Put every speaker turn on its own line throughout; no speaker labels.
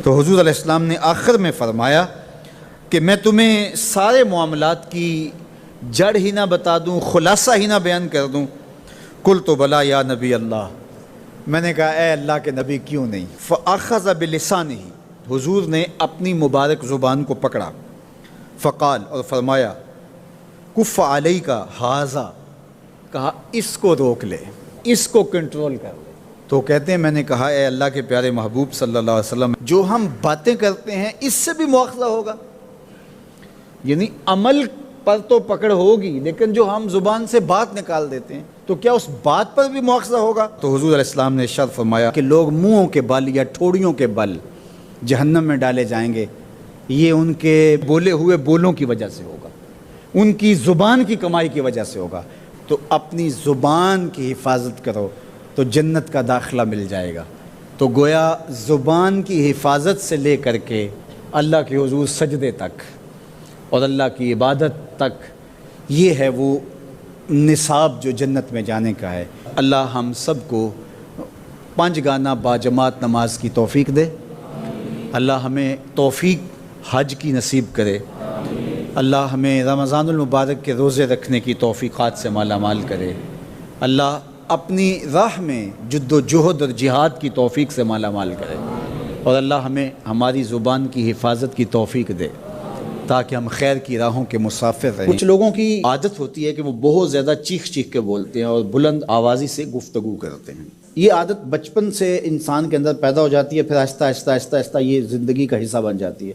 تو حضور علیہ السلام نے آخر میں فرمایا کہ میں تمہیں سارے معاملات کی جڑ ہی نہ بتا دوں، خلاصہ ہی نہ بیان کر دوں؟ قلت بلا یا نبی اللہ، میں نے کہا اے اللہ کے نبی کیوں نہیں؟ فاخذ بلسانہ، حضور نے اپنی مبارک زبان کو پکڑا، فقال، اور فرمایا، کف علیک ھذا، کہا اس کو روک لے، اس کو کنٹرول کر لے۔ تو کہتے ہیں میں نے کہا اے اللہ کے پیارے محبوب صلی اللہ علیہ وسلم، جو ہم باتیں کرتے ہیں اس سے بھی مواخذہ ہوگا؟ یعنی عمل پر تو پکڑ ہوگی، لیکن جو ہم زبان سے بات نکال دیتے ہیں تو کیا اس بات پر بھی مواخذہ ہوگا؟ تو حضور علیہ السلام نے ارشاد فرمایا کہ لوگ منہوں کے بل یا ٹھوڑیوں کے بل جہنم میں ڈالے جائیں گے، یہ ان کے بولے ہوئے بولوں کی وجہ سے ہوگا، ان کی زبان کی کمائی کی وجہ سے ہوگا۔ تو اپنی زبان کی حفاظت کرو تو جنت کا داخلہ مل جائے گا۔ تو گویا زبان کی حفاظت سے لے کر کے اللہ کے حضور سجدے تک اور اللہ کی عبادت تک، یہ ہے وہ نصاب جو جنت میں جانے کا ہے۔ اللہ ہم سب کو 5 گانا باجماعت نماز کی توفیق دے، اللہ ہمیں توفیق حج کی نصیب کرے، اللہ ہمیں رمضان المبارک کے روزے رکھنے کی توفیقات سے مالا مال کرے، اللہ اپنی راہ میں جد و جہد اور جہاد کی توفیق سے مالا مال کرے، اور اللہ ہمیں ہماری زبان کی حفاظت کی توفیق دے تاکہ ہم خیر کی راہوں کے مسافر رہیں۔ کچھ لوگوں کی عادت ہوتی ہے کہ وہ بہت زیادہ چیخ چیخ کے بولتے ہیں اور بلند آوازی سے گفتگو کرتے ہیں۔ یہ عادت بچپن سے انسان کے اندر پیدا ہو جاتی ہے، پھر آہستہ آہستہ آہستہ آہستہ یہ زندگی کا حصہ بن جاتی ہے،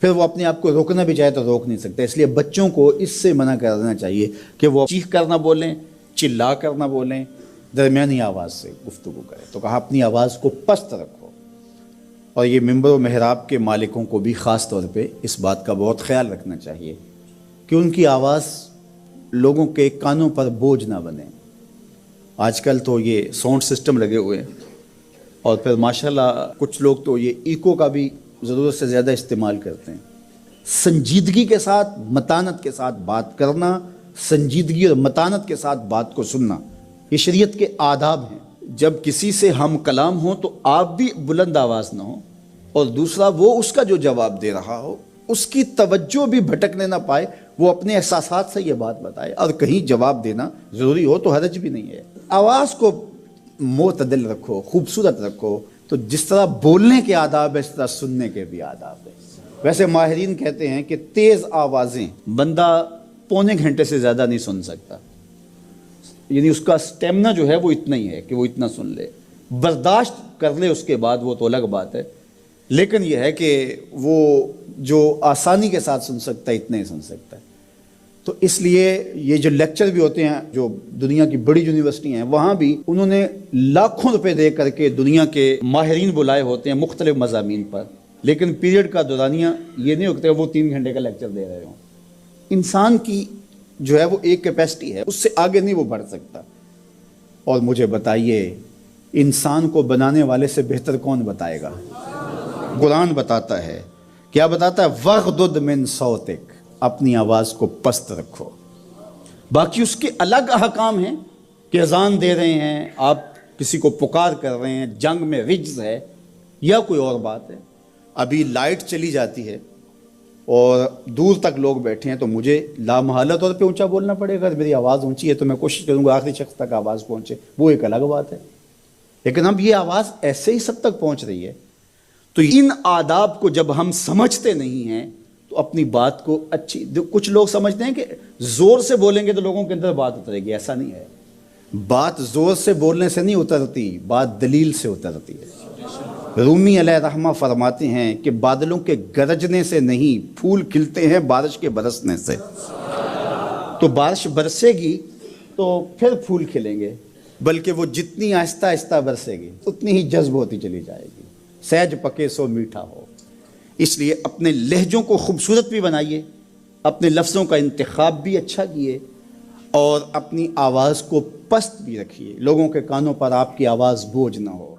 پھر وہ اپنے آپ کو روکنا بھی چاہے تو روک نہیں سکتے۔ اس لیے بچوں کو اس سے منع کر دینا چاہیے کہ وہ چیخ کر نہ بولیں، چلا کر نہ بولیں، درمیانی آواز سے گفتگو کریں۔ تو کہا اپنی آواز کو پست رکھو، اور یہ ممبر و محراب کے مالکوں کو بھی خاص طور پہ اس بات کا بہت خیال رکھنا چاہیے کہ ان کی آواز لوگوں کے کانوں پر بوجھ نہ بنے۔ آج کل تو یہ ساؤنڈ سسٹم لگے ہوئے ہیں، اور پھر ماشاءاللہ کچھ لوگ تو یہ ایکو کا بھی ضرورت سے زیادہ استعمال کرتے ہیں۔ سنجیدگی کے ساتھ، متانت کے ساتھ بات کرنا، سنجیدگی اور متانت کے ساتھ بات کو سننا، یہ شریعت کے آداب ہیں۔ جب کسی سے ہم کلام ہوں تو آپ بھی بلند آواز نہ ہو، اور دوسرا وہ اس کا جو جواب دے رہا ہو اس کی توجہ بھی بھٹکنے نہ پائے، وہ اپنے احساسات سے یہ بات بتائے، اور کہیں جواب دینا ضروری ہو تو حرج بھی نہیں ہے۔ آواز کو معتدل رکھو، خوبصورت رکھو۔ تو جس طرح بولنے کے آداب ہے اس طرح سننے کے بھی آداب ہے۔ ویسے ماہرین کہتے ہیں کہ تیز آوازیں بندہ پونے گھنٹے سے زیادہ نہیں سن سکتا، یعنی اس کا سٹیمنا جو ہے وہ اتنا ہی ہے کہ وہ اتنا سن لے، برداشت کر لے اس کے بعد وہ تو الگ بات ہے، لیکن یہ ہے کہ وہ جو آسانی کے ساتھ سن سکتا ہے اتنا ہی سن سکتا ہے۔ تو اس لیے یہ جو لیکچر بھی ہوتے ہیں جو دنیا کی بڑی یونیورسٹی ہیں، وہاں بھی انہوں نے لاکھوں روپے دے کر کے دنیا کے ماہرین بلائے ہوتے ہیں مختلف مضامین پر، لیکن پیریڈ کا دورانیہ یہ نہیں ہوتا وہ 3 گھنٹے کا لیکچر دے رہے ہوں۔ انسان کی جو ہے وہ ایک کیپیسٹی ہے، اس سے آگے نہیں وہ بڑھ سکتا۔ اور مجھے بتائیے انسان کو بنانے والے سے بہتر کون بتائے گا؟ قرآن بتاتا ہے، کیا بتاتا ہے؟ وَغْضُضْ مِنْ صَوْتِكَ، اپنی آواز کو پست رکھو۔ باقی اس کے الگ احکام ہیں کہ اذان دے رہے ہیں، آپ کسی کو پکار کر رہے ہیں، جنگ میں رجز ہے یا کوئی اور بات ہے۔ ابھی لائٹ چلی جاتی ہے اور دور تک لوگ بیٹھے ہیں تو مجھے لامحالہ طور پہ اونچا بولنا پڑے گا۔ میری آواز اونچی ہے تو میں کوشش کروں گا آخری شخص تک آواز پہنچے، وہ ایک الگ بات ہے، لیکن اب یہ آواز ایسے ہی سب تک پہنچ رہی ہے۔ تو ان آداب کو جب ہم سمجھتے نہیں ہیں تو اپنی بات کو اچھی، کچھ لوگ سمجھتے ہیں کہ زور سے بولیں گے تو لوگوں کے اندر بات اترے گی، ایسا نہیں ہے۔ بات زور سے بولنے سے نہیں اترتی، بات دلیل سے اترتی ہے۔ رومی علیہ رحمہ فرماتے ہیں کہ بادلوں کے گرجنے سے نہیں، پھول کھلتے ہیں بارش کے برسنے سے۔ تو بارش برسے گی تو پھر پھول کھلیں گے، بلکہ وہ جتنی آہستہ آہستہ برسے گی اتنی ہی جذب ہوتی چلی جائے گی۔ سہج پکے سو میٹھا ہو۔ اس لیے اپنے لہجوں کو خوبصورت بھی بنائیے، اپنے لفظوں کا انتخاب بھی اچھا کیے، اور اپنی آواز کو پست بھی رکھیے، لوگوں کے کانوں پر آپ کی آواز بوجھ نہ ہو۔